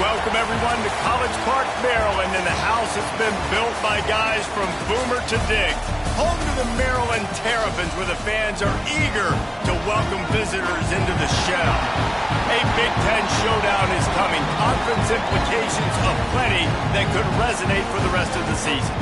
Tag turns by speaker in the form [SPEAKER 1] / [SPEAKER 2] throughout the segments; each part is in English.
[SPEAKER 1] Welcome, everyone, to College Park, Maryland, and the house has been built by guys from Boomer to Dig. Home to the Maryland Terrapins, where the fans are eager to welcome visitors into the shell. A Big Ten showdown is coming. Conference implications aplenty that could resonate for the rest of the season.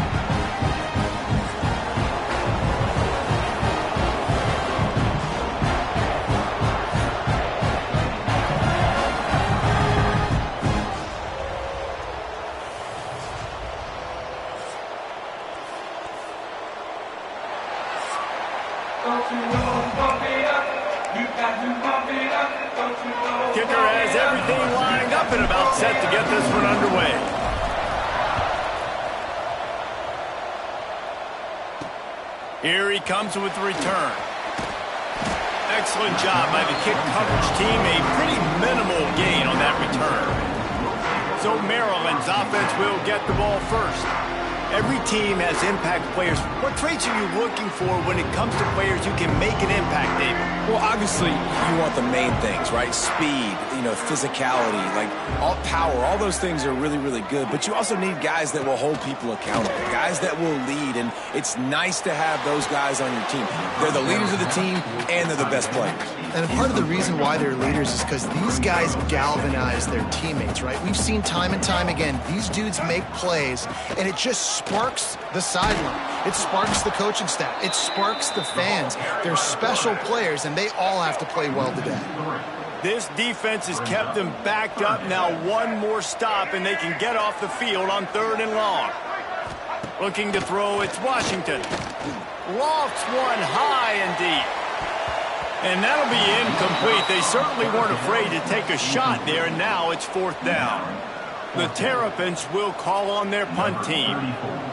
[SPEAKER 1] Kicker has everything lined up and about set to get this one underway. Here he comes with the return. Excellent job by the kick coverage team. A pretty minimal gain on that return. So Maryland's offense will get the ball first. Every team has impact players. What traits are you looking for when it comes to players who can make an impact, David?
[SPEAKER 2] Well, obviously, you want the main things, right? Speed, physicality, like all power, all those things are really, really good. But you also need guys that will hold people accountable, guys that will lead. And it's nice to have those guys on your team. They're the leaders of the team, and they're the best players.
[SPEAKER 3] And part of the reason why they're leaders is because these guys galvanize their teammates, right? We've seen time and time again, these dudes make plays, and it just sparks the sideline. It sparks the coaching staff. It sparks the fans. They're special players, and they all have to play well today.
[SPEAKER 1] This defense has kept them backed up. Now one more stop, and they can get off the field on 3rd and long. Looking to throw, it's Washington. Lofts one high and deep. And that'll be incomplete. They certainly weren't afraid to take a shot there, and now it's 4th down. The Terrapins will call on their punt team.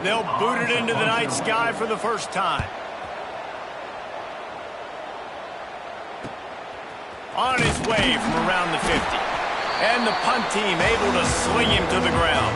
[SPEAKER 1] They'll boot it into the night sky for the first time. On his way from around the 50. And the punt team able to sling him to the ground.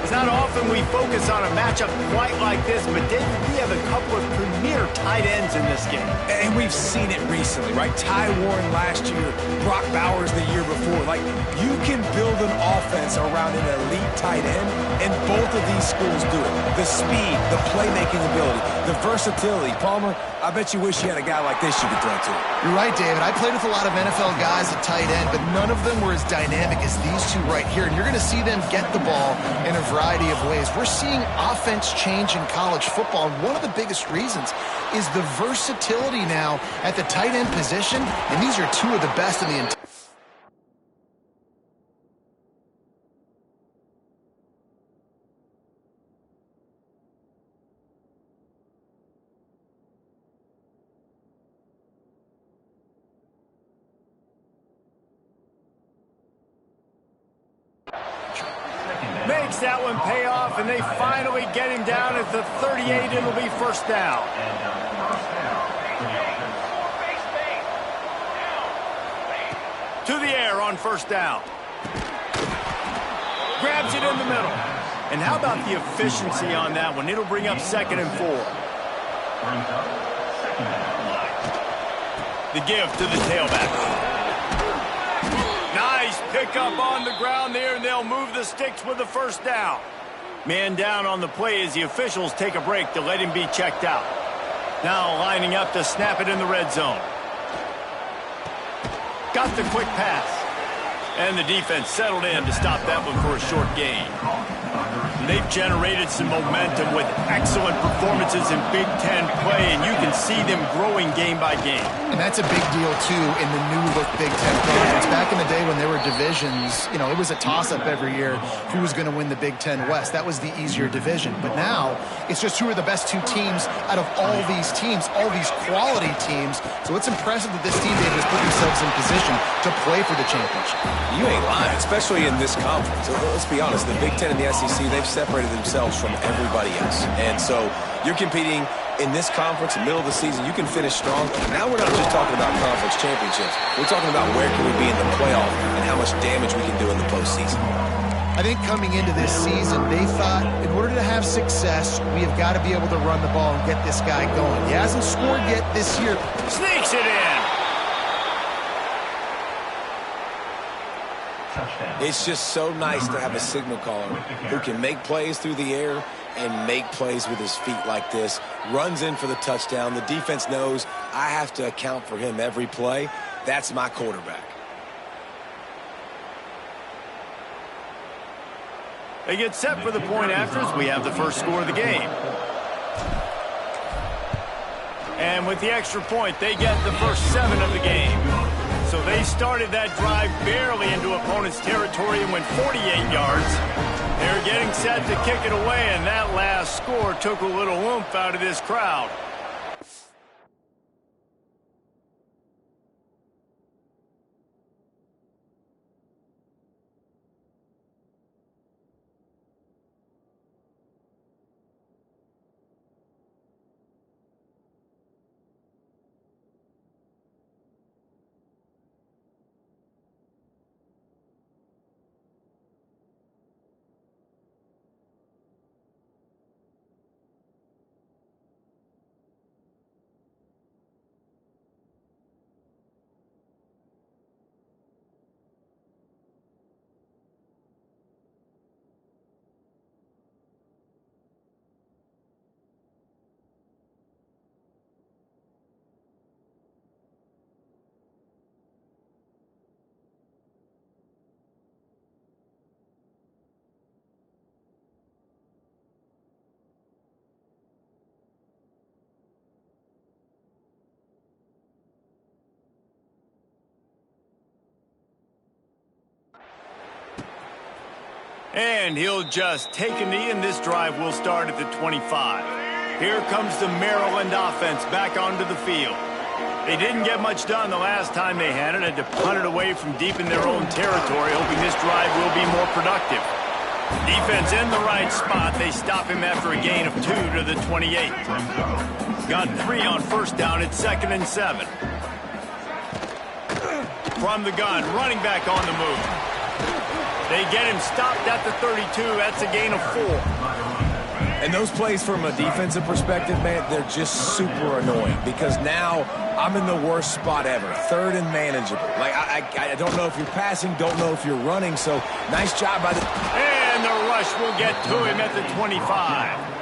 [SPEAKER 1] It's not often we focus on a matchup quite like this, but David, we have a couple of premier tight ends in this game.
[SPEAKER 2] And we've seen it recently, right? Ty Warren last year, Brock Bowers the year before. Like, you can build an offense around an elite tight end, and both of these schools do it. The speed, the playmaking ability, the versatility. Palmer, I bet you wish you had a guy like this you could throw to.
[SPEAKER 3] You're right, David. I played with a lot of NFL guys at tight end, but none of them were as dynamic as these two right here. And you're going to see them get the ball in a variety of ways. We're seeing offense change in college football, and one of the biggest reasons is the versatility now at the tight end position, and these are two of the best in the entire.
[SPEAKER 1] Makes that one pay off, and they finally get him down at the 38. It'll be 1st down. To the air on 1st down. Grabs it in the middle. And how about the efficiency on that one? It'll bring up 2nd and 4. The give to the tailback. Nice pickup on the ground there, and they'll move the sticks with the 1st down. Man down on the play as the officials take a break to let him be checked out. Now lining up to snap it in the red zone. Got the quick pass. And the defense settled in to stop that one for a short gain. They've generated some momentum with excellent performances in Big Ten play, and you can see them growing game by game.
[SPEAKER 3] And that's a big deal, too, in the new-look Big Ten conference. Back in the day when there were divisions, it was a toss-up every year who was going to win the Big Ten West. That was the easier division. But now, it's just who are the best two teams out of all these teams, all these quality teams. So it's impressive that this team, David, has put themselves in position to play for the championship.
[SPEAKER 2] You ain't lying, especially in this conference. Let's be honest, the Big Ten and the SEC, they've separated themselves from everybody else. And so you're competing in this conference, in the middle of the season, you can finish strong. Now we're not just talking about conference championships. We're talking about where can we be in the playoff and how much damage we can do in the postseason.
[SPEAKER 3] I think coming into this season, they thought in order to have success, we have got to be able to run the ball and get this guy going. He hasn't scored yet this year.
[SPEAKER 1] Sneaks it in.
[SPEAKER 2] It's just so nice to have a signal caller who can make plays through the air and make plays with his feet like this. Runs in for the touchdown. The defense knows I have to account for him every play. That's my quarterback.
[SPEAKER 1] They get set for the point after as we have the first score of the game. And with the extra point, they get the first 7 of the game. So they started that drive barely into opponent's territory and went 48 yards. They're getting set to kick it away, and that last score took a little oomph out of this crowd. And he'll just take a knee, and this drive will start at the 25. Here comes the Maryland offense back onto the field. They didn't get much done the last time they had it. Had to punt it away from deep in their own territory, hoping this drive will be more productive. Defense in the right spot. They stop him after a gain of 2 to the 28. Got 3 on first down. It's 2nd and 7. From the gun, running back on the move. They get him stopped at the 32. That's a gain of 4.
[SPEAKER 2] And those plays from a defensive perspective, man, they're just super annoying because now I'm in the worst spot ever. 3rd and manageable. Like, I don't know if you're passing, don't know if you're running, so nice job by the...
[SPEAKER 1] And the rush will get to him at the 25.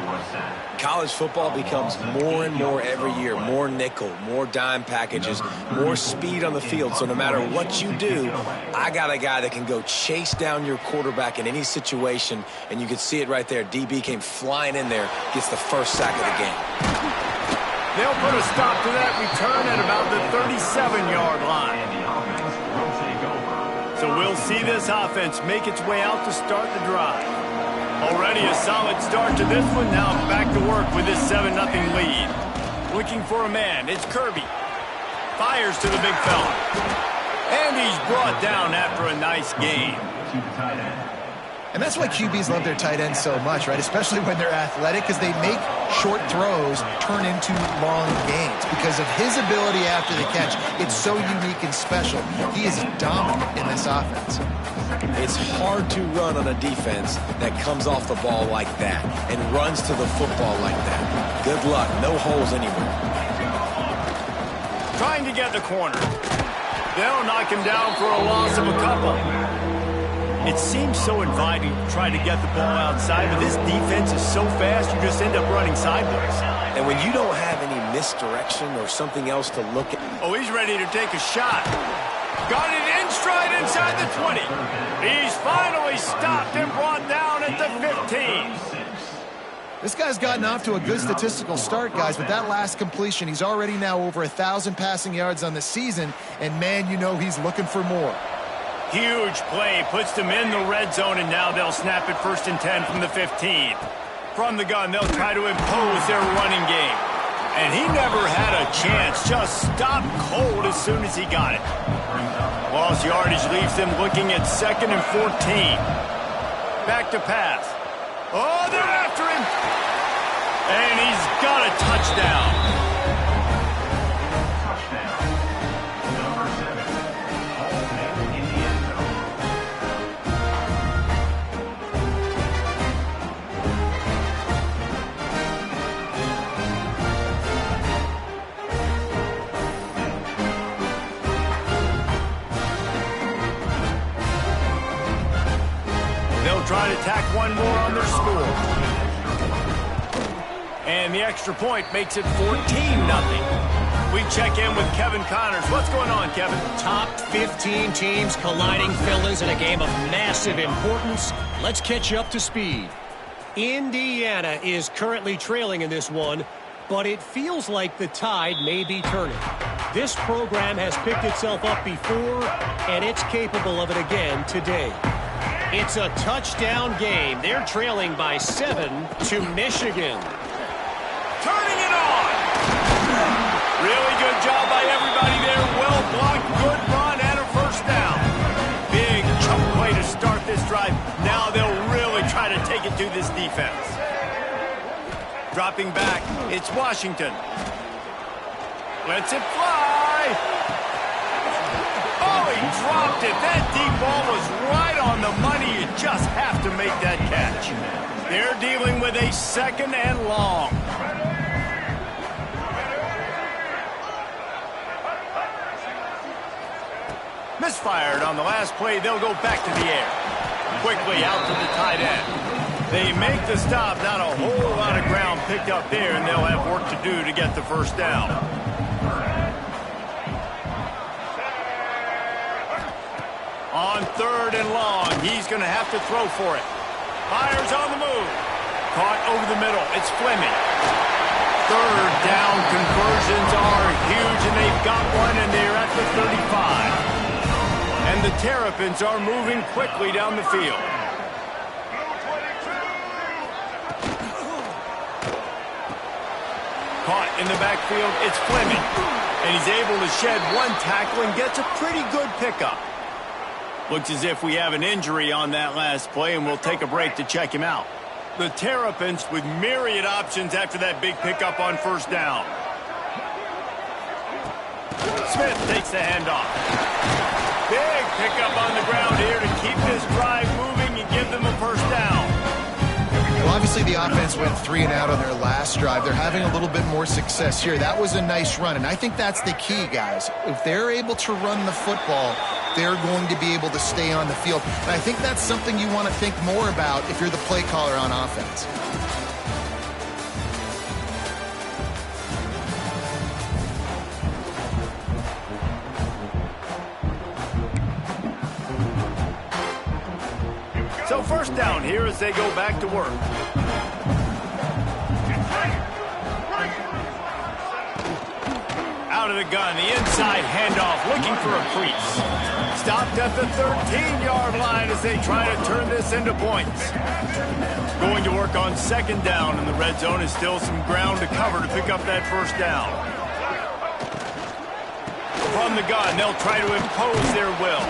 [SPEAKER 2] College football becomes more and more every year, more nickel, more dime packages, more speed on the field. So no matter what you do, I got a guy that can go chase down your quarterback in any situation, and you can see it right there. DB came flying in there, gets the first sack of the game.
[SPEAKER 1] They'll put a stop to that return at about the 37-yard line. So we'll see this offense make its way out to start the drive. Already a solid start to this one. Now back to work with this 7-0 lead. Looking for a man. It's Kirby. Fires to the big fella. And he's brought down after a nice gain.
[SPEAKER 3] And that's why QBs love their tight ends so much, right? Especially when they're athletic, because they make short throws turn into long gains. Because of his ability after the catch, it's so unique and special. He is dominant in this offense.
[SPEAKER 2] It's hard to run on a defense that comes off the ball like that and runs to the football like that. Good luck. No holes anywhere.
[SPEAKER 1] Trying to get the corner. They'll knock him down for a loss of a couple. It seems so inviting to try to get the ball outside, but this defense is so fast, you just end up running sideways.
[SPEAKER 2] And when you don't have any misdirection or something else to look at...
[SPEAKER 1] Oh, he's ready to take a shot. Got it in stride inside the 20. He's finally stopped and brought down at the 15.
[SPEAKER 3] This guy's gotten off to a good statistical start, guys, but that last completion, he's already now over 1,000 passing yards on the season, and man, you know he's looking for more.
[SPEAKER 1] Huge play, puts them in the red zone, and now they'll snap it 1st and 10 from the 15. From the gun, they'll try to impose their running game. And he never had a chance, just stopped cold as soon as he got it. Lost yardage leaves them looking at 2nd and 14. Back to pass. Oh, they're after him. And he's got a touchdown. They'll try to tack one more on their score. And the extra point makes it 14-0. We check in with Kevin Connors. What's going on, Kevin?
[SPEAKER 4] Top 15 teams colliding, fellas, in a game of massive importance. Let's catch you up to speed. Indiana is currently trailing in this one, but it feels like the tide may be turning. This program has picked itself up before, and it's capable of it again today. It's a touchdown game. They're trailing by 7 to Michigan.
[SPEAKER 1] Turning it on! Really good job by everybody there. Well blocked, good run, and a first down. Big chunk play to start this drive. Now they'll really try to take it to this defense. Dropping back, it's Washington. Lets it fly. Oh, he dropped it. That deep ball was right on the money. You just have to make that catch. They're dealing with a 2nd and long. Misfired on the last play. They'll go back to the air. Quickly out to the tight end. They make the stop. Not a whole lot of ground picked up there, and they'll have work to do to get the first down. On 3rd and long, he's going to have to throw for it. Fires on the move. Caught over the middle. It's Fleming. 3rd down conversions are huge, and they've got one, and they're at the 35. And the Terrapins are moving quickly down the field. Caught in the backfield, it's Fleming. And he's able to shed one tackle and gets a pretty good pickup. Looks as if we have an injury on that last play, and we'll take a break to check him out. The Terrapins with myriad options after that big pickup on first down. Smith takes the handoff. Big pickup on the ground here to keep this drive moving and give them a first down.
[SPEAKER 3] Well, obviously the offense went 3 and out on their last drive. They're having a little bit more success here. That was a nice run, and I think that's the key, guys. If they're able to run the football, they're going to be able to stay on the field. And I think that's something you want to think more about if you're the play caller on offense.
[SPEAKER 1] So first down here as they go back to work. Out of the gun, the inside handoff, looking for a crease. Stopped at the 13-yard line as they try to turn this into points. Going to work on 2nd down, and the red zone is still some ground to cover to pick up that first down. From the gun, they'll try to impose their will.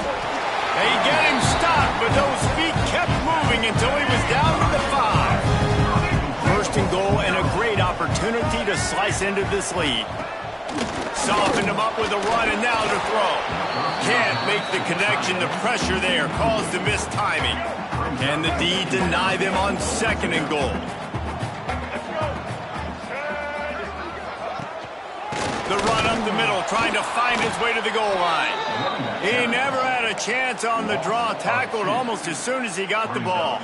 [SPEAKER 1] They get him stopped, but those feet kept moving until he was down to the 5. First and goal, and a great opportunity to slice into this lead. Softened him up with a run, and now to throw. Can't make the connection. The pressure there caused the missed timing. Can the D deny them on 2nd and goal? The run up the middle, trying to find his way to the goal line. He never had a chance on the draw, tackled almost as soon as he got the ball.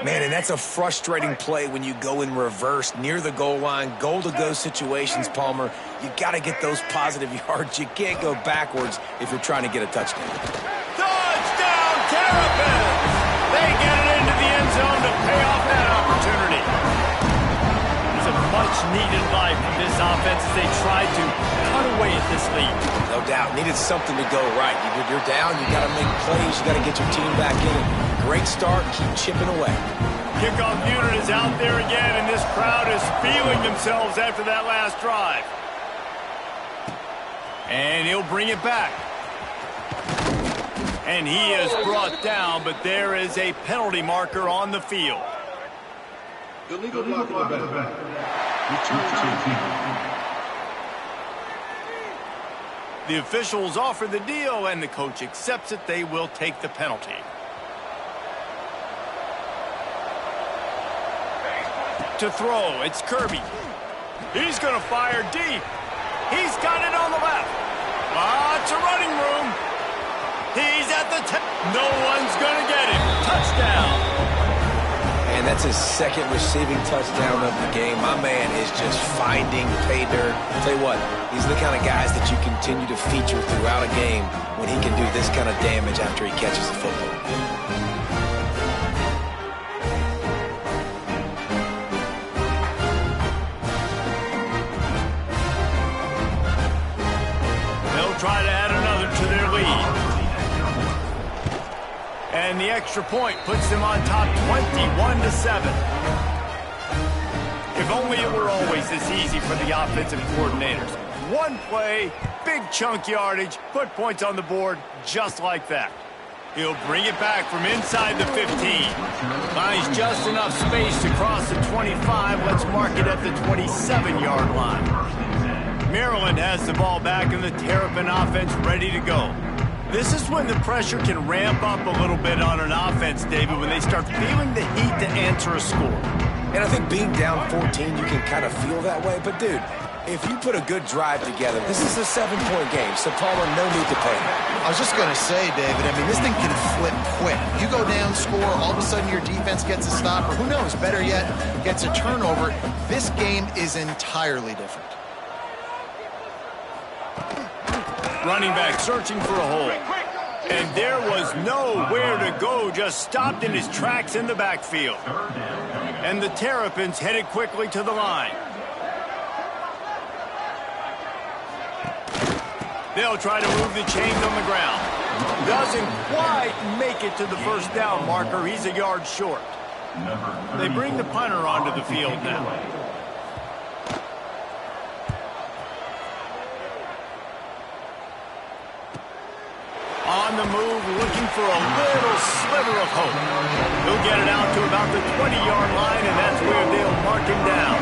[SPEAKER 2] Man, and that's a frustrating play when you go in reverse near the goal line, goal-to-go situations, Palmer. You got to get those positive yards. You can't go backwards if you're trying to get a touchdown.
[SPEAKER 1] Touchdown, Terrapins! They get it into the end zone to pay off that opportunity. It's a much-needed life from this offense as they tried to cut away at this lead.
[SPEAKER 2] No doubt. Needed something to go right. You're down. You got to make plays. You got to get your team back in it. Great start. Keep chipping away.
[SPEAKER 1] Kickoff unit is out there again, and this crowd is feeling themselves after that last drive. And he'll bring it back. And he is brought down, but there is a penalty marker on the field.
[SPEAKER 5] Illegal block in the back. Return team.
[SPEAKER 1] The officials offer the deal, and the coach accepts it. They will take the penalty. To throw, it's Kirby. He's going to fire deep. He's got it on the left. Lots of running room. He's at the 10. No one's going to get him. Touchdown.
[SPEAKER 2] And that's his second receiving touchdown of the game. My man is just finding pay dirt. Tell you what, these are the kind of guys that you continue to feature throughout a game when he can do this kind of damage after he catches the football.
[SPEAKER 1] Try to add another to their lead. And the extra point puts them on top 21-7. If only it were always this easy for the offensive coordinators. One play, big chunk yardage, put points on the board just like that. He'll bring it back from inside the 15. Finds just enough space to cross the 25. Let's mark it at the 27-yard line. Maryland has the ball back and the Terrapin offense ready to go. This is when the pressure can ramp up a little bit on an offense, David, when they start feeling the heat to answer a score.
[SPEAKER 2] And I think being down 14, you can kind of feel that way. But, dude, if you put a good drive together, this is a 7-point game, so Palmer, no need to panic.
[SPEAKER 3] I was just going to say, David, I mean, this thing can flip quick. You go down, score, all of a sudden your defense gets a stop, or who knows, better yet, gets a turnover. This game is entirely different.
[SPEAKER 1] Running back searching for a hole. And there was nowhere to go, just stopped in his tracks in the backfield. And the Terrapins headed quickly to the line. They'll try to move the chains on the ground. Doesn't quite make it to the first down marker. He's a yard short. They bring the punter onto the field now. On the move, looking for a little sliver of hope. He'll get it out to about the 20-yard line, and that's where they'll mark him down.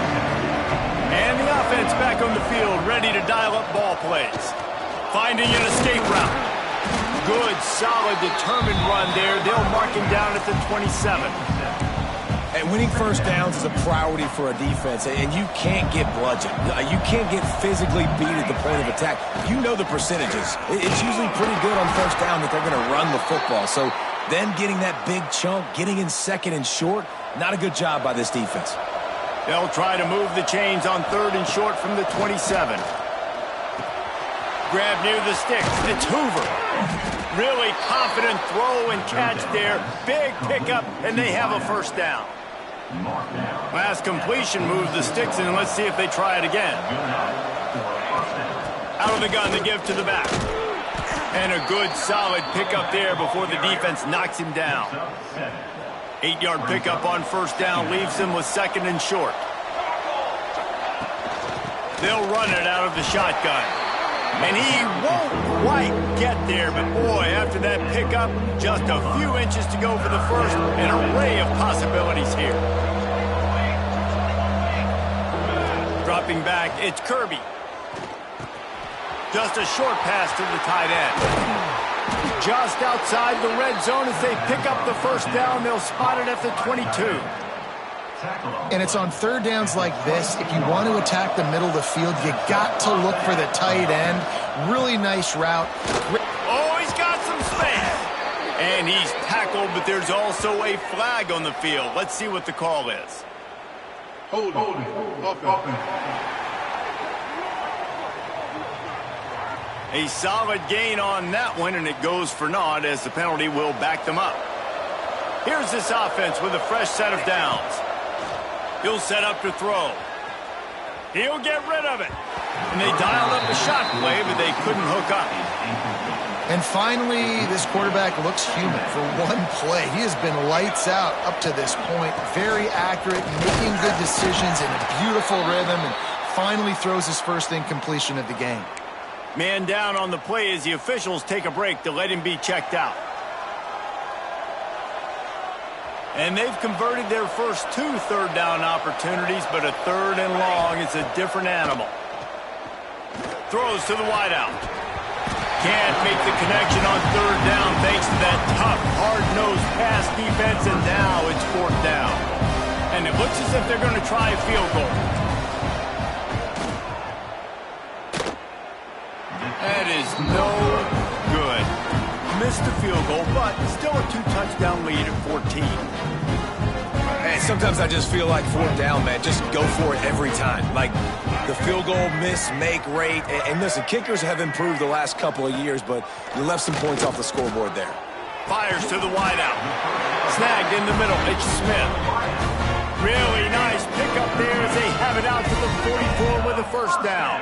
[SPEAKER 1] And the offense back on the field, ready to dial up ball plays. Finding an escape route. Good, solid, determined run there. They'll mark him down at the 27.
[SPEAKER 2] And winning first downs is a priority for a defense, and you can't get bludgeoned. You can't get physically beat at the point of attack. You know the percentages. It's usually pretty good on first down that they're going to run the football. So then getting that big chunk, getting in second and short, not a good job by this defense.
[SPEAKER 1] They'll try to move the chains on third and short from the 27. Grab near the sticks. It's Hoover. Really confident throw and catch there. Big pickup, and they have a first down. Last completion moves the sticks, and let's see if they try it again. Out of the gun, they give to the back. And a good, solid pickup there before the defense knocks him down. 8-yard pickup on first down leaves him with second and short. They'll run it out of the shotgun. And he won't quite get there, but boy, after that pickup, just a few inches to go for the first. An array of possibilities here. Dropping back, it's Kirby. Just a short pass to the tight end. Just outside the red zone as they pick up the first down. They'll spot it at the 22.
[SPEAKER 3] And it's on third downs like this, if you want to attack the middle of the field, you got to look for the tight end. Really nice route.
[SPEAKER 1] Oh, he's got some space. And he's tackled, but there's also a flag on the field. Let's see what the call is.
[SPEAKER 5] Hold it. Offense.
[SPEAKER 1] A solid gain on that one, and it goes for naught as the penalty will back them up. Here's this offense with a fresh set of downs. He'll set up to throw. He'll get rid of it. And they dialed up a shot play, but they couldn't hook up.
[SPEAKER 3] And finally, this quarterback looks human for one play. He has been lights out up to this point. Very accurate, making good decisions in a beautiful rhythm, and finally throws his first incompletion of the game.
[SPEAKER 1] Man down on the play as the officials take a break to let him be checked out. And they've converted their first 2 third down opportunities, but a third and long is a different animal. Throws to the wideout. Can't make the connection on third down thanks to that tough, hard-nosed pass defense, and now it's fourth down. And it looks as if they're going to try a field goal. That is no good. missed the field goal, but still a 2-touchdown lead at 14.
[SPEAKER 2] And sometimes I just feel like 4th down, man. Just go for it every time. Like the field goal miss-make rate. And listen, kickers have improved the last couple of years, but you left some points off the scoreboard there.
[SPEAKER 1] Fires to the wideout. Snagged in the middle. It's Smith. Really nice pickup there as they have it out to the 44 with a first down.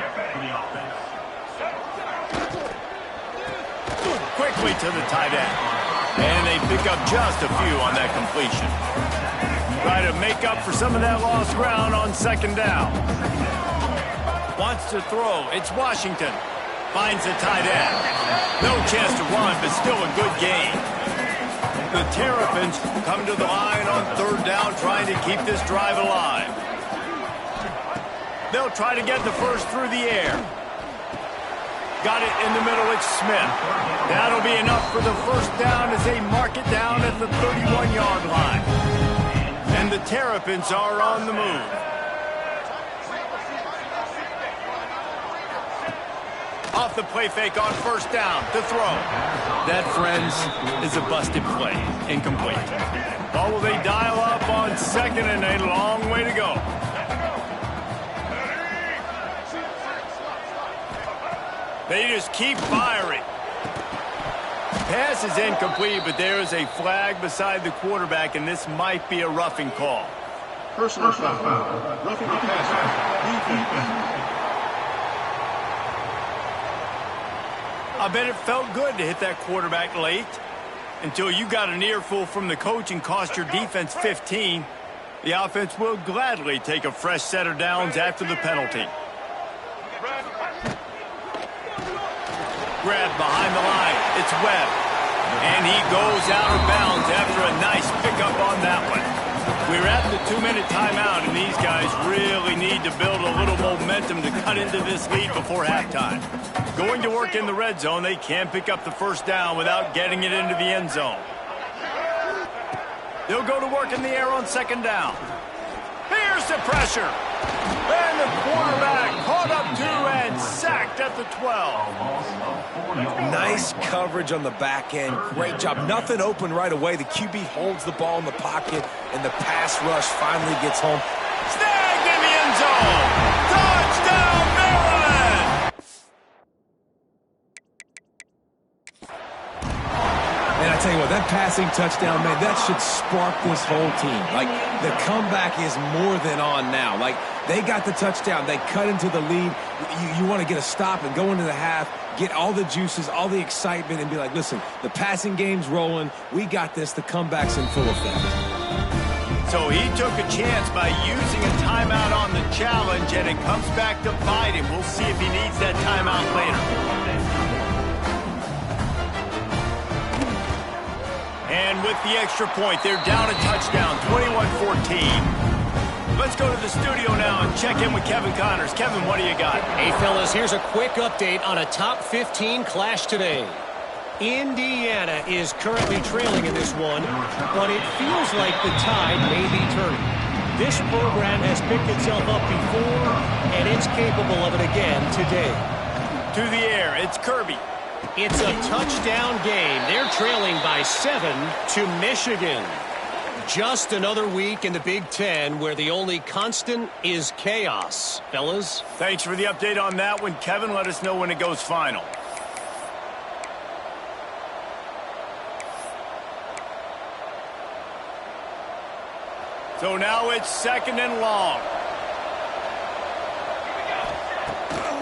[SPEAKER 1] Quickly to the tight end. And they pick up just a few on that completion. Try to make up for some of that lost ground on 2nd down. Wants to throw. It's Washington. Finds the tight end. No chance to run, but still a good gain. The Terrapins come to the line on 3rd down, trying to keep this drive alive. They'll try to get the first through the air. Got it in the middle, it's Smith. That'll be enough for the first down as they mark it down at the 31-yard line. And the Terrapins are on the move. Off the play fake on 1st down to throw. That, friends, is a busted play. Incomplete. Or will they dial up on 2nd and a long way to go? They just keep firing. Pass is incomplete, but there is a flag beside the quarterback, and this might be a roughing call.
[SPEAKER 5] Personal foul. Roughing the passer.
[SPEAKER 1] I bet it felt good to hit that quarterback late until you got an earful from the coach and cost your defense 15. The offense will gladly take a fresh set of downs after the penalty. Grab behind the line. It's Webb. And he goes out of bounds after a nice pickup on that one. We're at the 2-minute timeout, and these guys really need to build a little momentum to cut into this lead before halftime. Going to work in the red zone, they can't pick up the first down without getting it into the end zone. They'll go to work in the air on 2nd down. Here's the pressure. And the quarterback caught up 2 and sacked at the 12.
[SPEAKER 2] Nice coverage on the back end. Great job. Nothing open right away. The QB holds the ball in the pocket, and the pass rush finally gets home.
[SPEAKER 1] Snagged in the end zone. Touchdown, Maryland!
[SPEAKER 2] And I tell you what, that passing touchdown, man, that should spark this whole team. Like, the comeback is more than on now. Like, they got the touchdown. They cut into the lead. You want to get a stop and go into the half, get all the juices, all the excitement, and be like, listen, the passing game's rolling. We got this. The comeback's in full effect.
[SPEAKER 1] So he took a chance by using a timeout on the challenge, and it comes back to bite him. We'll see if he needs that timeout later. And with the extra point, they're down a touchdown, 21-14. Let's go to the studio now and check in with Kevin Connors. Kevin, what do you got?
[SPEAKER 4] Hey, fellas, here's a quick update on a top 15 clash today. Indiana is currently trailing in this one, but it feels like the tide may be turning. This program has picked itself up before, and it's capable of it again today.
[SPEAKER 1] To the air, it's Kirby.
[SPEAKER 4] It's a touchdown game. They're trailing by 7 to Michigan. Just another week in the Big Ten where the only constant is chaos. Fellas?
[SPEAKER 1] Thanks for the update on that one, Kevin. Let us know when it goes final. So now it's 2nd and long.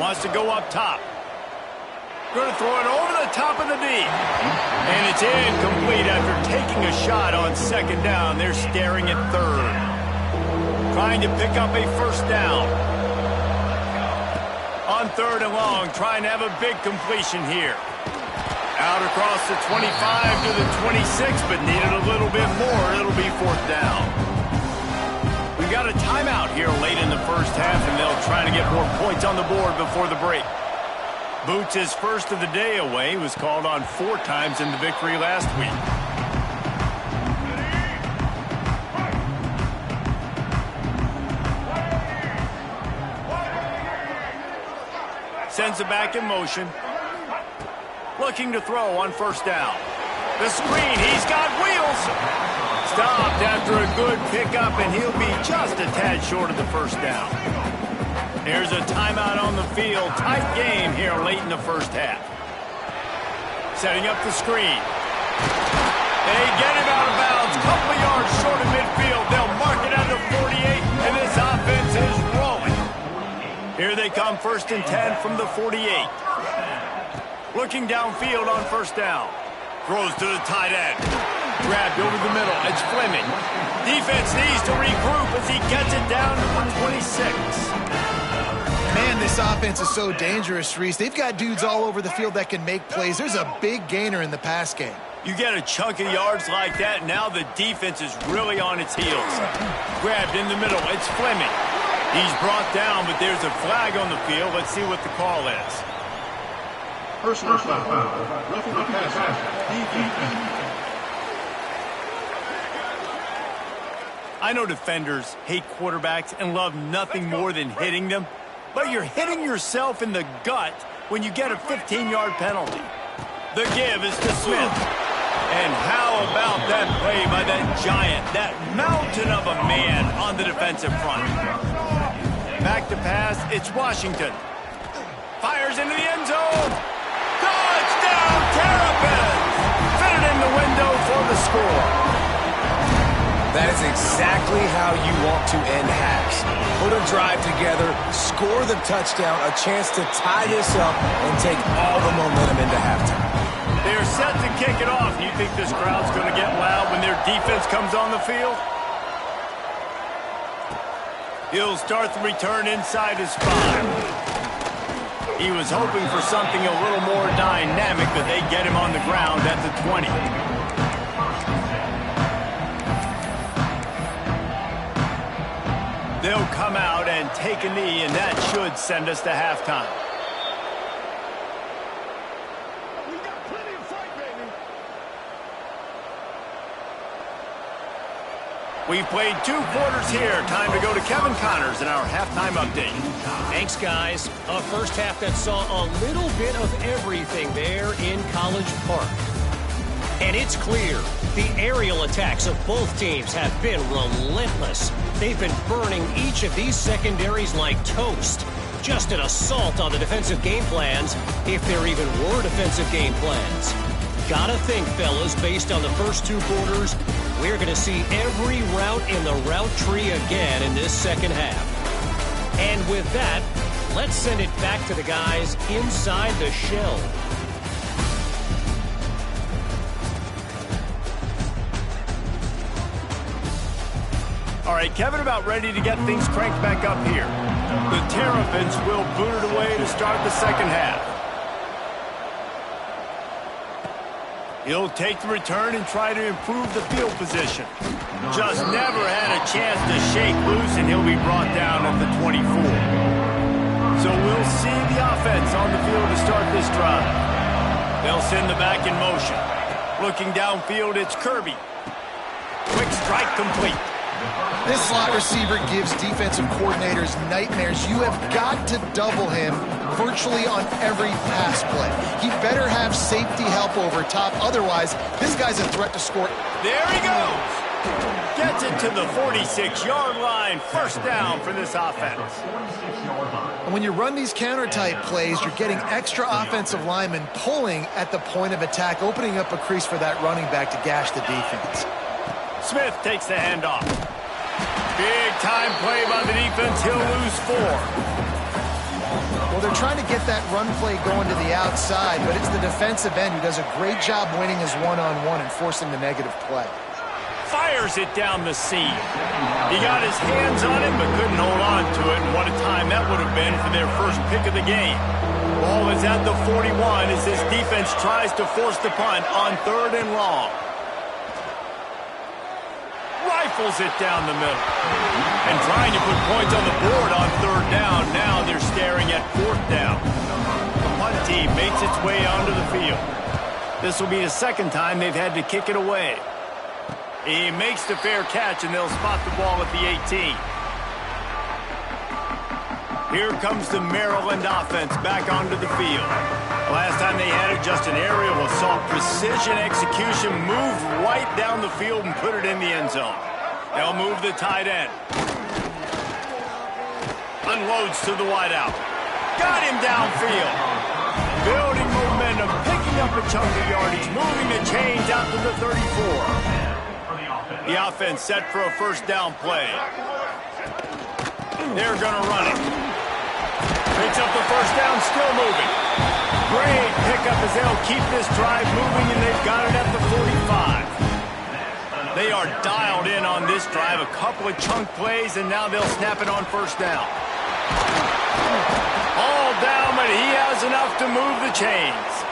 [SPEAKER 1] Wants to go up top. Going to throw it over the top of the D. And it's incomplete after taking a shot on 2nd down. They're staring at 3rd. Trying to pick up a first down. On 3rd and long, trying to have a big completion here. Out across the 25 to the 26, but needed a little bit more. It'll be 4th down. We got a timeout here late in the first half, and they'll try to get more points on the board before the break. Boots' first of the day away was called on 4 times in the victory last week. Sends it back in motion. Looking to throw on first down. The screen, he's got wheels. Stopped after a good pickup, and he'll be just a tad short of the first down. Here's a timeout on the field. Tight game here late in the first half. Setting up the screen. They get him out of bounds. Couple of yards short of midfield. They'll mark it at the 48, and this offense is rolling. Here they come, 1st and 10 from the 48. Looking downfield on first down. Throws to the tight end. Grabbed over the middle. It's Fleming. Defense needs to regroup as he gets it down to the 26.
[SPEAKER 3] Man, this offense is so dangerous, Reese. They've got dudes all over the field that can make plays. There's a big gainer in the pass game.
[SPEAKER 1] You get a chunk of yards like that, now the defense is really on its heels. Grabbed in the middle. It's Fleming. He's brought down, but there's a flag on the field. Let's see what the call is.
[SPEAKER 5] Personal foul. Roughing the passer. Defense.
[SPEAKER 1] I know defenders hate quarterbacks and love nothing more than hitting them, but you're hitting yourself in the gut when you get a 15-yard penalty. The give is to Smith. And how about that play by that giant, that mountain of a man on the defensive front? Back to pass, it's Washington. Fires into the end zone. Touchdown, Terrapins! Fit it in the window for the score.
[SPEAKER 2] That is exactly how you want to end halves. Put a drive together, score the touchdown, a chance to tie this up, and take all the momentum into halftime.
[SPEAKER 1] They're set to kick it off. You think this crowd's going to get loud when their defense comes on the field? He'll start the return inside his 5. He was hoping for something a little more dynamic, but they get him on the ground at the 20. They'll come out and take a knee, and that should send us to halftime.
[SPEAKER 5] We got plenty of fight, baby.
[SPEAKER 1] We've played 2 quarters here. Time to go to Kevin Connors in our halftime update.
[SPEAKER 4] Thanks, guys. A first half that saw a little bit of everything there in College Park. And it's clear the aerial attacks of both teams have been relentless. They've been burning each of these secondaries like toast. Just an assault on the defensive game plans, if there even were defensive game plans. Gotta think, fellas, based on the first 2 quarters, we're going to see every route in the route tree again in this second half. And with that, let's send it back to the guys inside the shell.
[SPEAKER 1] All right, Kevin about ready to get things cranked back up here. The Terrapins will boot it away to start the second half. He'll take the return and try to improve the field position. Just never had a chance to shake loose, and he'll be brought down at the 24. So we'll see the offense on the field to start this drive. They'll send the back in motion. Looking downfield, it's Kirby. Quick strike complete.
[SPEAKER 3] This slot receiver gives defensive coordinators nightmares. You have got to double him virtually on every pass play. He better have safety help over top. Otherwise, this guy's a threat to score.
[SPEAKER 1] There he goes. Gets it to the 46-yard line. First down for this offense.
[SPEAKER 3] And when you run these counter-type plays, you're getting extra offensive linemen pulling at the point of attack, opening up a crease for that running back to gash the defense.
[SPEAKER 1] Smith takes the handoff. Big time play by the defense. He'll lose 4.
[SPEAKER 3] Well, they're trying to get that run play going to the outside, but it's the defensive end who does a great job winning his one-on-one and forcing the negative play.
[SPEAKER 1] Fires it down the seam. He got his hands on it, but couldn't hold on to it. And what a time that would have been for their first pick of the game. Ball is at the 41 as this defense tries to force the punt on 3rd and long. Rifles it down the middle. And trying to put points on the board on 3rd down. Now they're staring at 4th down. The punt team makes its way onto the field. This will be the second time they've had to kick it away. He makes the fair catch, and they'll spot the ball at the 18. Here comes the Maryland offense back onto the field. Last time they had it, just an aerial assault. Precision execution, moved right down the field and put it in the end zone. They'll move the tight end. Unloads to the wideout. Got him downfield. Building momentum, picking up a chunk of yardage, moving the chains out to the 34. The offense set for a first down play. They're going to run it. Picks up the first down, still moving. Great pickup as they'll keep this drive moving, and they've got it at the 45. They are dialed in on this drive. A couple of chunk plays, and now they'll snap it on first down. All down, but he has enough to move the chains.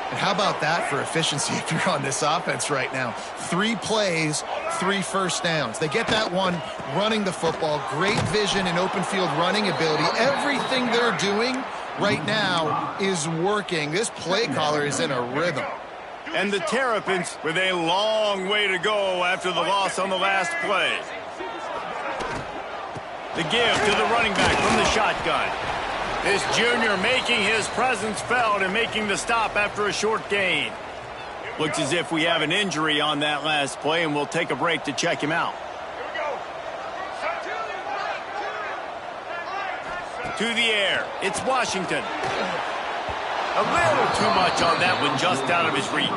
[SPEAKER 3] And how about that for efficiency if you're on this offense right now? 3 plays, 3 first downs. They get that one running the football, great vision and open field running ability. Everything they're doing right now is working. This play caller is in a rhythm.
[SPEAKER 1] And the Terrapins with a long way to go after the loss on the last play. The give to the running back from the shotgun. This junior making his presence felt and making the stop after a short gain. Looks as if we have an injury on that last play, and we'll take a break to check him out. To the air. It's Washington. A little too much on that one, just out of his reach.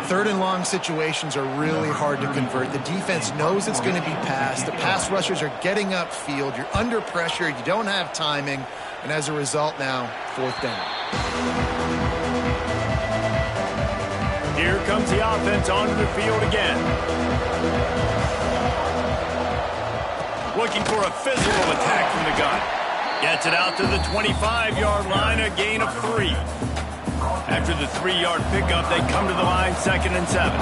[SPEAKER 3] 3rd and long situations are really hard to convert. The defense knows it's going to be passed. The pass rushers are getting upfield. You're under pressure. You don't have timing. And as a result now, 4th down.
[SPEAKER 1] Here comes the offense onto the field again. Looking for a physical attack from the gun. Gets it out to the 25-yard line, a gain of 3. After the 3-yard pickup, they come to the line 2nd and 7.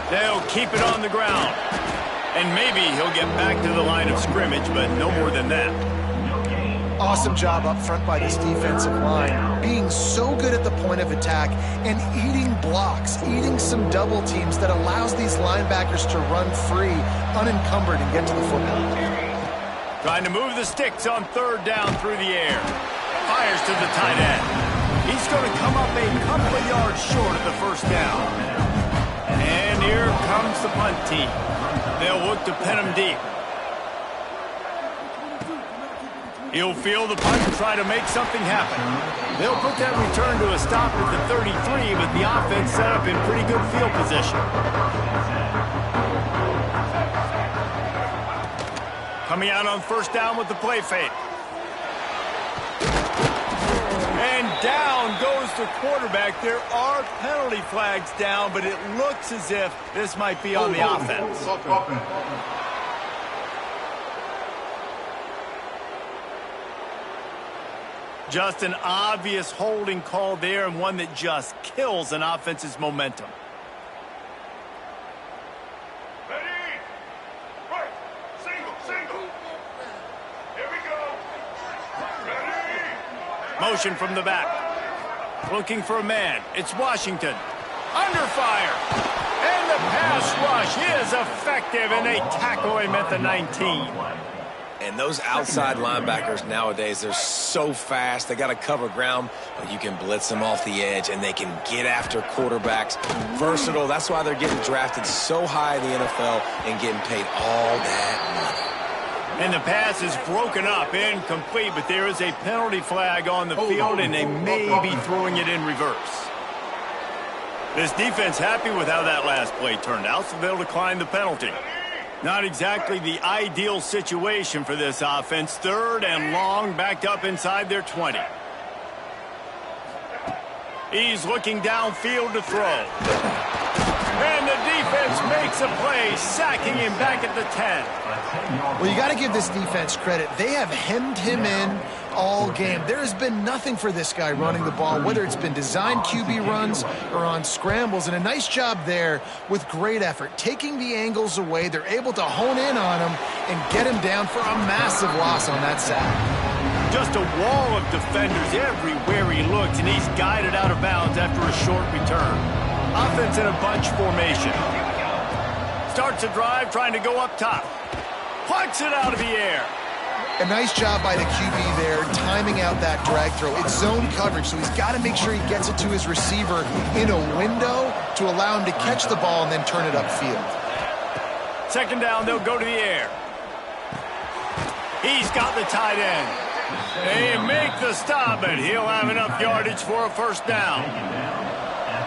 [SPEAKER 1] They'll keep it on the ground. And maybe he'll get back to the line of scrimmage, but no more than that.
[SPEAKER 3] Awesome job up front by this defensive line, being so good at the point of attack and eating blocks, eating some double teams that allows these linebackers to run free, unencumbered, and get to the football.
[SPEAKER 1] Trying to move the sticks on 3rd down through the air. Fires to the tight end. He's going to come up a couple of yards short of the first down. And here comes the punt team. They'll look to pin him deep. He'll field the punt and try to make something happen. They'll put that return to a stop at the 33, but the offense set up in pretty good field position. Coming out on first down with the play fake. And down goes the quarterback. There are penalty flags down, but it looks as if this might be on the offense. Just an obvious holding call there, and one that just kills an offense's momentum.
[SPEAKER 5] Ready? Right. Single. Here we go. Ready?
[SPEAKER 1] Motion from the back. Looking for a man. It's Washington. Under fire. And the pass rush is effective, and they tackle him at the 19.
[SPEAKER 2] And those outside linebackers nowadays, they're so fast. They got to cover ground, but you can blitz them off the edge, and they can get after quarterbacks. Versatile. That's why they're getting drafted so high in the NFL and getting paid all that money.
[SPEAKER 1] And the pass is broken up, incomplete, but there is a penalty flag on the field, and they may be throwing it in reverse. This defense happy with how that last play turned out, so they'll decline the penalty. Not exactly the ideal situation for this offense. 3rd and long, backed up inside their 20. He's looking downfield to throw. And the defense makes a play, sacking him back at the 10.
[SPEAKER 3] Well, you got to give this defense credit. They have hemmed him in all game. There has been nothing for this guy running the ball, whether it's been designed QB runs or on scrambles, and a nice job there with great effort. Taking the angles away, they're able to hone in on him and get him down for a massive loss on that sack.
[SPEAKER 1] Just a wall of defenders everywhere he looks, and he's guided out of bounds after a short return. Offense in a bunch formation. Starts a drive trying to go up top. Plucks it out of the air.
[SPEAKER 3] A nice job by the QB there, timing out that drag throw. It's zone coverage, so he's got to make sure he gets it to his receiver in a window to allow him to catch the ball and then turn it upfield.
[SPEAKER 1] Second down, they'll go to the air. He's got the tight end. They make the stop, and he'll have enough yardage for a first down.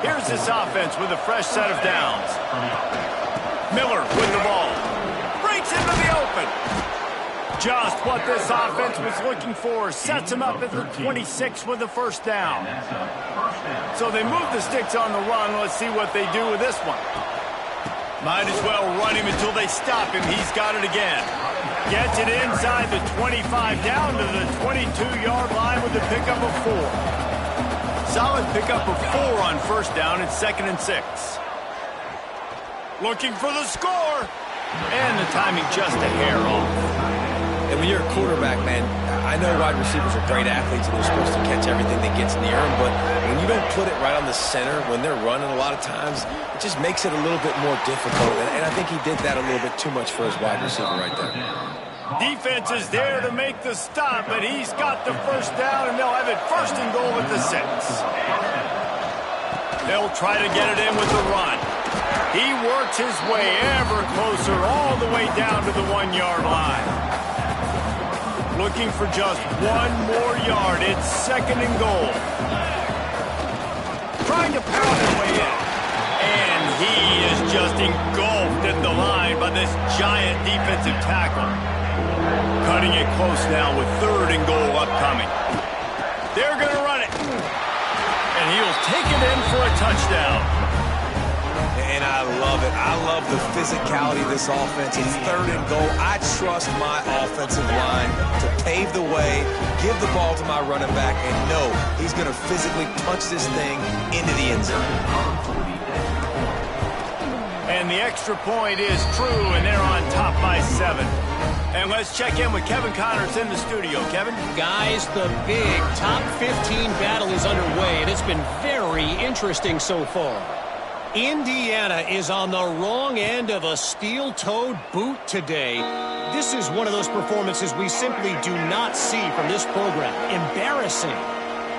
[SPEAKER 1] Here's this offense with a fresh set of downs. Miller with the ball. Breaks into the open. Just what this offense was looking for. Sets him up at the 26 with the first down. So they move the sticks on the run. Let's see what they do with this one. Might as well run him until they stop him. He's got it again. Gets it inside the 25 down to the 22-yard line with the pickup of 4. Solid pickup of 4 on first down. It's 2nd and 6. Looking for the score. And the timing just a hair off.
[SPEAKER 2] And when you're a quarterback, man, I know wide receivers are great athletes and they're supposed to catch everything that gets near them, but when you don't put it right on the center, when they're running a lot of times, it just makes it a little bit more difficult. And I think he did that a little bit too much for his wide receiver right there.
[SPEAKER 1] Defense is there to make the stop, but he's got the first down, and they'll have it 1st and goal at the 6. They'll try to get it in with the run. He works his way ever closer all the way down to the 1-yard line. Looking for just 1 more yard. It's 2nd and goal. Trying to pound his way in. And he is just engulfed at the line by this giant defensive tackle. Cutting it close now with 3rd and goal upcoming. They're going to run it. And he'll take it in for a touchdown.
[SPEAKER 2] And I love it. I love the physicality of this offense. It's 3rd and goal. I trust my offensive line to pave the way, give the ball to my running back, and know he's going to physically punch this thing into the end zone.
[SPEAKER 1] And the extra point is true, and they're on top by 7. And let's check in with Kevin Connors in the studio. Kevin?
[SPEAKER 4] Guys, the big top 15 battle is underway, and it's been very interesting so far. Indiana is on the wrong end of a steel-toed boot today. This is one of those performances we simply do not see from this program. Embarrassing.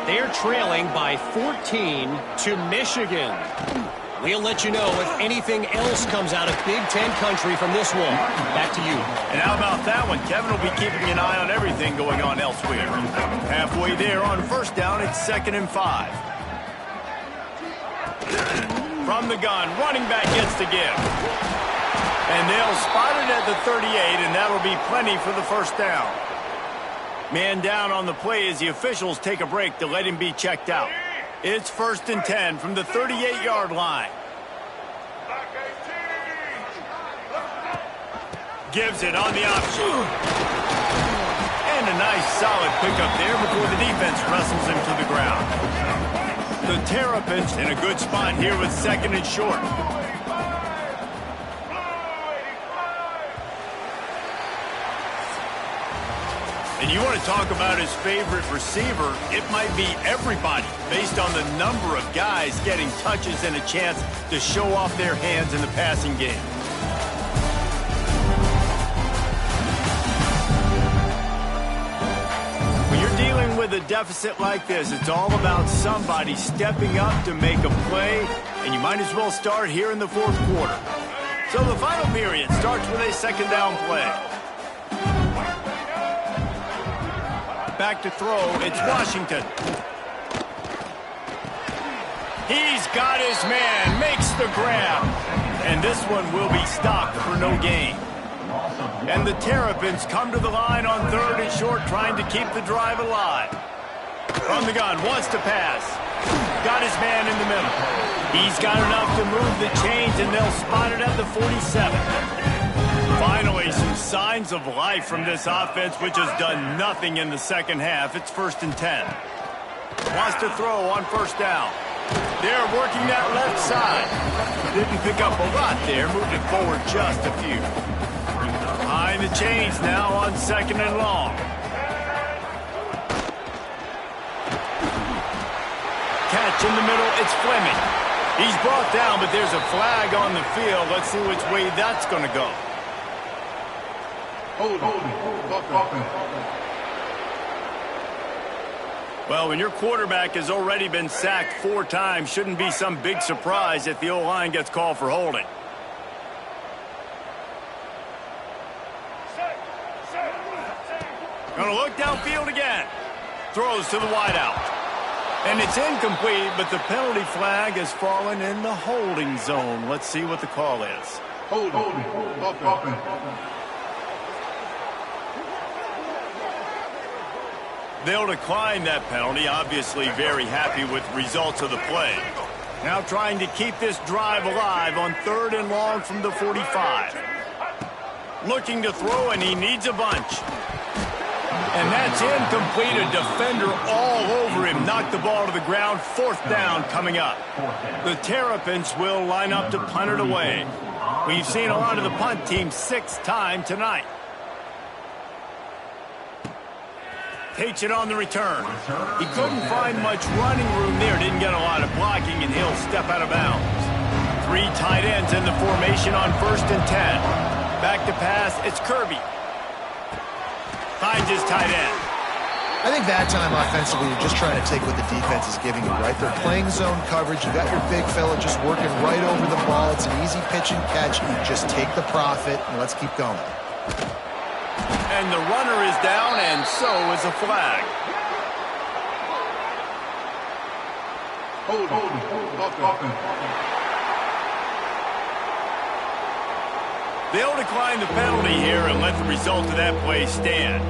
[SPEAKER 4] They're trailing by 14 to Michigan. We'll let you know if anything else comes out of Big Ten country from this one. Back to you.
[SPEAKER 1] And how about that one? Kevin will be keeping an eye on everything going on elsewhere. Halfway there on first down, it's 2nd and 5. From the gun, running back gets the give. And they'll spot it at the 38, and that'll be plenty for the first down. Man down on the play as the officials take a break to let him be checked out. It's 1st and 10 from the 38-yard line. Gives it on the option. And a nice solid pickup there before the defense wrestles him to the ground. The Terrapins in a good spot here with 2nd and short. And you want to talk about his favorite receiver, it might be everybody based on the number of guys getting touches and a chance to show off their hands in the passing game. When you're dealing with a deficit like this, it's all about somebody stepping up to make a play, and you might as well start here in the 4th quarter. So the final period starts with a 2nd down play. Back to throw, it's Washington. He's got his man, makes the grab. And this one will be stopped for no gain. And the Terrapins come to the line on 3rd and short, trying to keep the drive alive. From the gun, wants to pass. Got his man in the middle. He's got enough to move the chains, and they'll spot it at the 47. Finally, some signs of life from this offense, which has done nothing in the second half. It's 1st and 10. Wants to throw on first down. They're working that left side. Didn't pick up a lot there, moved it forward just a few. Behind the chains now on 2nd and long. Catch in the middle, it's Fleming. He's brought down, but there's a flag on the field. Let's see which way that's going to go. Well, when your quarterback has already been sacked 4 times, shouldn't be some big surprise if the O-line gets called for holding. Going to look downfield again. Throws to the wideout. And it's incomplete, but the penalty flag has fallen in the holding zone. Let's see what the call is. They'll decline that penalty, obviously very happy with the results of the play. Now trying to keep this drive alive on 3rd and long from the 45. Looking to throw, and he needs a bunch. And that's incomplete. A defender all over him. Knocked the ball to the ground. 4th down coming up. The Terrapins will line up to punt it away. We've seen a lot of the punt team 6th time tonight. Takes it on the return. He couldn't find much running room there. Didn't get a lot of blocking, and he'll step out of bounds. 3 tight ends in the formation on 1st and 10. Back to pass. It's Kirby. Finds his tight end.
[SPEAKER 3] I think that time offensively, you're just trying to take what the defense is giving you, right? They're playing zone coverage. You got your big fella just working right over the ball. It's an easy pitch and catch. Just take the profit, and let's keep going.
[SPEAKER 1] And the runner is down, and so is a flag. They'll decline the penalty here and let the result of that play stand.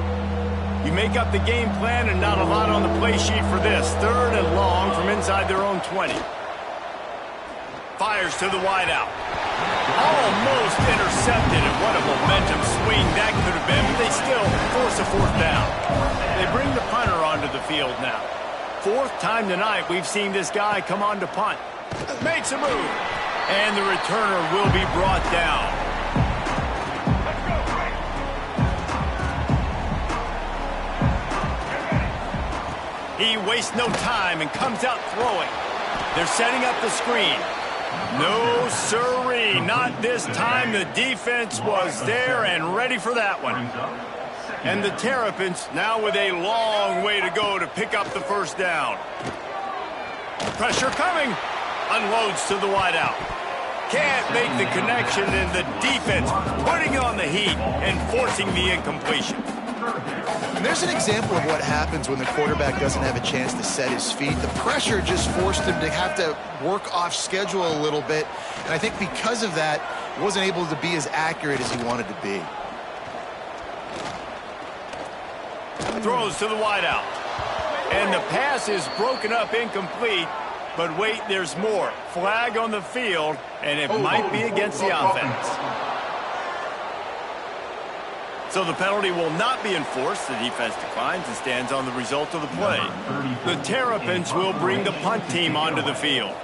[SPEAKER 1] You make up the game plan and not a lot on the play sheet for this. 3rd and long from inside their own 20. Fires to the wideout. Almost intercepted, and what a momentum swing that could have been, but they still force a 4th down. They bring the punter onto the field now. 4th time tonight we've seen this guy come on to punt. Makes a move, and the returner will be brought down. He wastes no time and comes out throwing. They're setting up the screen. No, sirree, not this time. The defense was there and ready for that one. And the Terrapins now with a long way to go to pick up the 1st down. Pressure coming. Unloads to the wideout. Can't make the connection, and the defense putting on the heat and forcing the incompletion.
[SPEAKER 3] And there's an example of what happens when the quarterback doesn't have a chance to set his feet. The pressure just forced him to have to work off schedule a little bit. And I think because of that, he wasn't able to be as accurate as he wanted to be.
[SPEAKER 1] Throws to the wideout. And the pass is broken up incomplete. But wait, there's more. Flag on the field, and it might be against the offense. So the penalty will not be enforced. The defense declines and stands on the result of the play. The Terrapins will bring the punt team onto the field.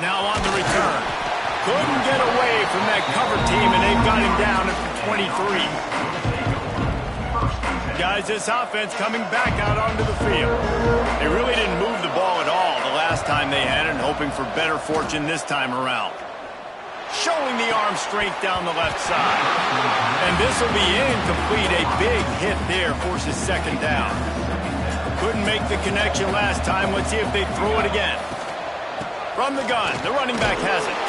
[SPEAKER 1] Now on the return. Couldn't get away from that cover team, and they've got him down at the 23. Guys, this offense coming back out onto the field. They really didn't move the ball at all the last time they had it, and hoping for better fortune this time around. Showing the arm strength down the left side. And this will be incomplete. A big hit there forces 2nd down. Couldn't make the connection last time. Let's see if they throw it again. From the gun, the running back has it.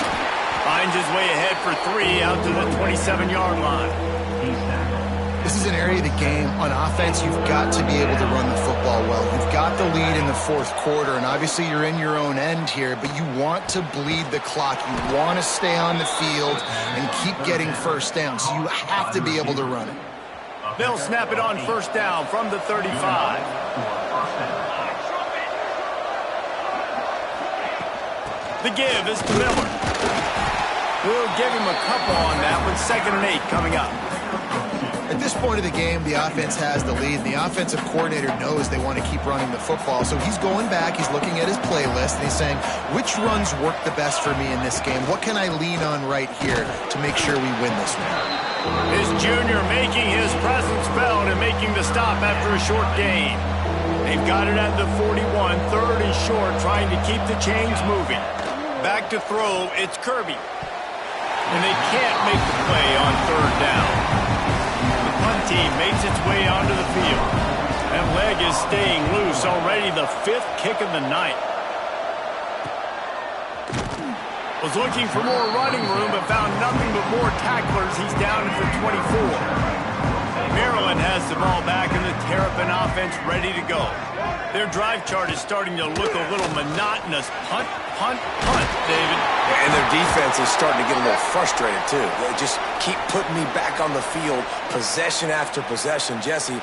[SPEAKER 1] Finds his way ahead for 3 out to the 27-yard line.
[SPEAKER 3] This is an area of the game. On offense, you've got to be able to run the football well. You've got the lead in the 4th quarter, and obviously you're in your own end here, but you want to bleed the clock. You want to stay on the field and keep getting 1st down, so you have to be able to run it.
[SPEAKER 1] They'll snap it on 1st down from the 35. The give is to Miller. We'll give him a couple on that one. 2nd and 8 coming up.
[SPEAKER 3] At this point of the game, the offense has the lead, and the offensive coordinator knows they want to keep running the football. So he's going back, he's looking at his playlist, and he's saying, which runs work the best for me in this game? What can I lean on right here to make sure we win this one?
[SPEAKER 1] His junior making his presence felt and making the stop after a short gain. They've got it at the 41, 3rd and short, trying to keep the chains moving. Back to throw, it's Kirby. And they can't make the play on third down. The punt team makes its way onto the field. That leg is staying loose, already the 5th kick of the night. Was looking for more running room, but found nothing but more tacklers. He's down at the 24. Maryland has the ball back, and the Terrapin offense ready to go. Their drive chart is starting to look a little monotonous. Punt, punt, punt, David.
[SPEAKER 2] And their defense is starting to get a little frustrated, too. They just keep putting me back on the field, possession after possession. Jesse,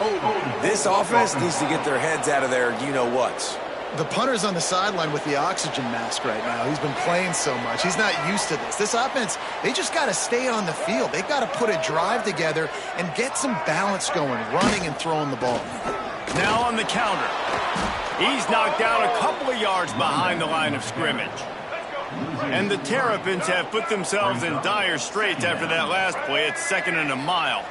[SPEAKER 2] this offense needs to get their heads out of their you-know-whats.
[SPEAKER 3] The punter's on the sideline with the oxygen mask right now. He's been playing so much. He's not used to this. This offense, they just got to stay on the field. They've got to put a drive together and get some balance going, running and throwing the ball.
[SPEAKER 1] Now on the counter. He's knocked out a couple of yards behind the line of scrimmage. And the Terrapins have put themselves in dire straits after that last play. It's 2nd and a mile.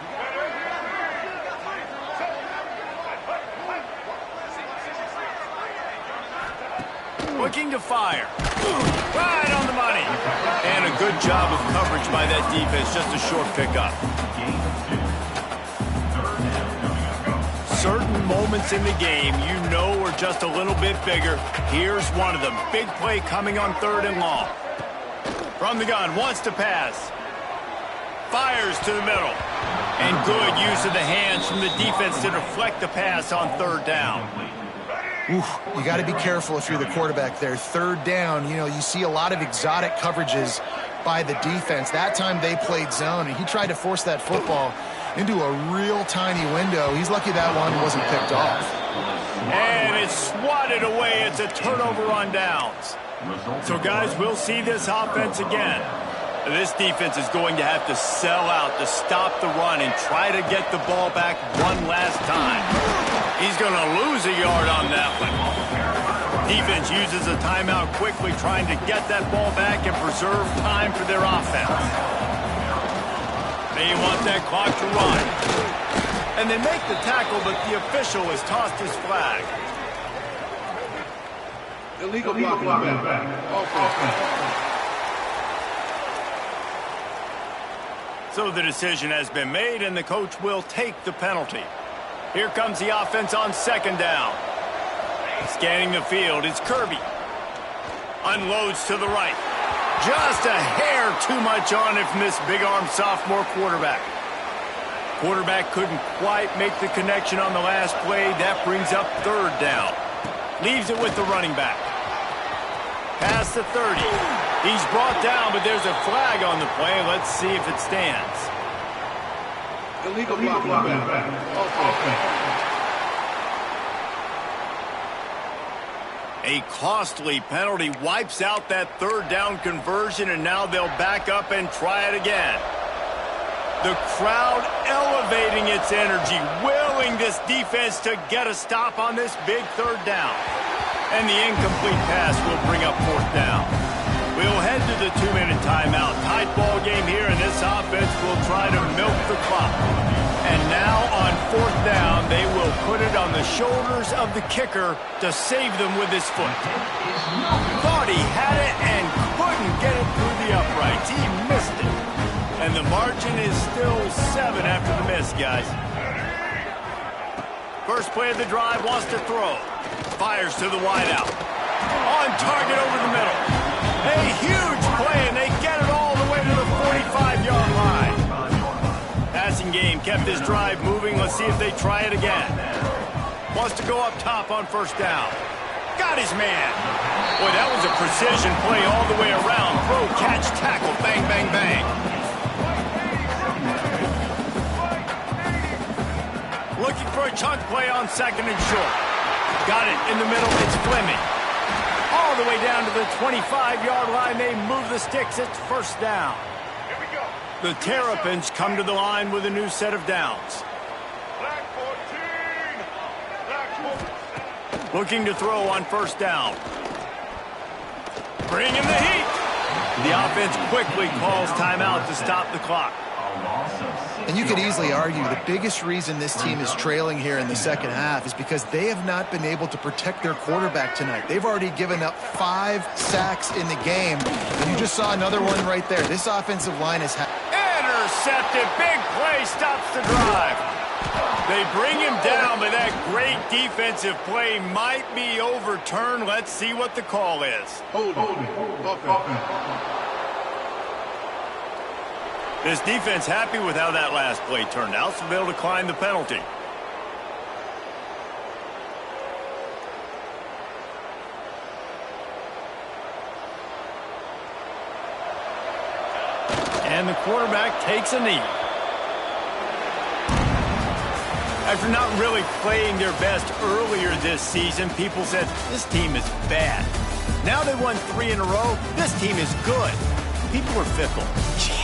[SPEAKER 1] Looking to fire. Right on the money. And a good job of coverage by that defense. Just a short pickup. Certain moments in the game you know are just a little bit bigger. Here's one of them. Big play coming on 3rd and long. From the gun, wants to pass. Fires to the middle. And good use of the hands from the defense to deflect the pass on 3rd down.
[SPEAKER 3] You got to be careful if you're the quarterback there. 3rd down, you know, you see a lot of exotic coverages by the defense. That time they played zone, and he tried to force that football into a real tiny window. He's lucky that one wasn't picked off.
[SPEAKER 1] And it's swatted away. It's a turnover on downs. So, guys, we'll see this offense again. This defense is going to have to sell out to stop the run and try to get the ball back one last time. He's going to lose a yard on that one. Defense uses a timeout quickly, trying to get that ball back and preserve time for their offense. They want that clock to run. And they make the tackle, but the official has tossed his flag.
[SPEAKER 5] Illegal blocking back.
[SPEAKER 1] So the decision has been made, and the coach will take the penalty. Here comes the offense on 2nd down. Scanning the field, it's Kirby. Unloads to the right. Just a hair too much on it from this big-arm sophomore quarterback. Quarterback couldn't quite make the connection on the last play. That brings up 3rd down. Leaves it with the running back. Past the 30. He's brought down, but there's a flag on the play. Let's see if it stands.
[SPEAKER 5] Illegal blocking back.
[SPEAKER 1] A costly penalty wipes out that 3rd down conversion, and now they'll back up and try it again. The crowd elevating its energy, willing this defense to get a stop on this big 3rd down. And the incomplete pass will bring up 4th down. We'll head to the 2-minute timeout. Tight ball game here, and this offense will try to milk the clock. And now on 4th down, they will put it on the shoulders of the kicker to save them with his foot. Thought he had it and couldn't get it through the uprights. He missed it. And the margin is still 7 after the miss, guys. First play of the drive, wants to throw. Fires to the wideout. On target over the middle. A huge play, and they get it all the way to the 45-yard line. Passing game kept this drive moving. Let's see if they try it again. Wants to go up top on 1st down. Got his man. Boy, that was a precision play all the way around. Throw, catch, tackle, bang, bang, bang. Looking for a chunk play on 2nd and short. Got it in the middle. It's Fleming. All the way down to the 25-yard line. They move the sticks. It's 1st down.
[SPEAKER 5] Here we go.
[SPEAKER 1] The Terrapins come to the line with a new set of downs.
[SPEAKER 5] Black 14. Black 14.
[SPEAKER 1] Looking to throw on 1st down. Bring in the heat. The offense quickly calls timeout to stop the clock.
[SPEAKER 3] And you could easily argue the biggest reason this team is trailing here in the second half is because they have not been able to protect their quarterback tonight. They've already given up 5 sacks in the game, and you just saw another one right there. This offensive line has had...
[SPEAKER 1] Intercepted. Big play stops the drive. They bring him down, but that great defensive play might be overturned. Let's see what the call is.
[SPEAKER 5] Hold it.
[SPEAKER 1] This defense happy with how that last play turned out, so they'll decline the penalty. And the quarterback takes a knee. After not really playing their best earlier this season, people said, this team is bad. Now they won 3 in a row. This team is good. People are fickle.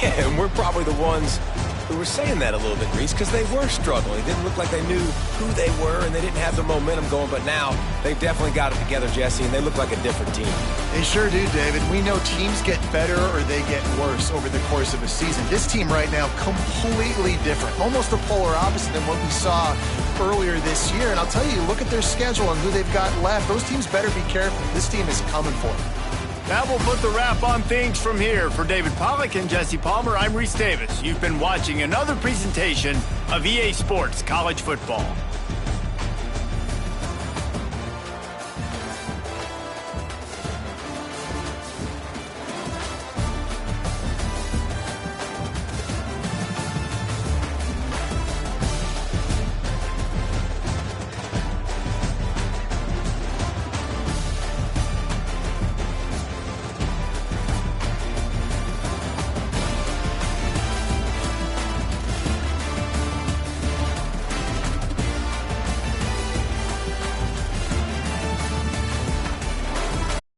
[SPEAKER 2] Yeah, and we're probably the ones who were saying that a little bit, Reese, because they were struggling. It didn't look like they knew who they were, and they didn't have the momentum going. But now they've definitely got it together, Jesse, and they look like a different team.
[SPEAKER 3] They sure do, David. We know teams get better or they get worse over the course of a season. This team right now, completely different. Almost the polar opposite than what we saw earlier this year. And I'll tell you, look at their schedule and who they've got left. Those teams better be careful. This team is coming for them.
[SPEAKER 1] That will put the wrap on things from here. For David Pollack and Jesse Palmer, I'm Reese Davis. You've been watching another presentation of EA Sports College Football.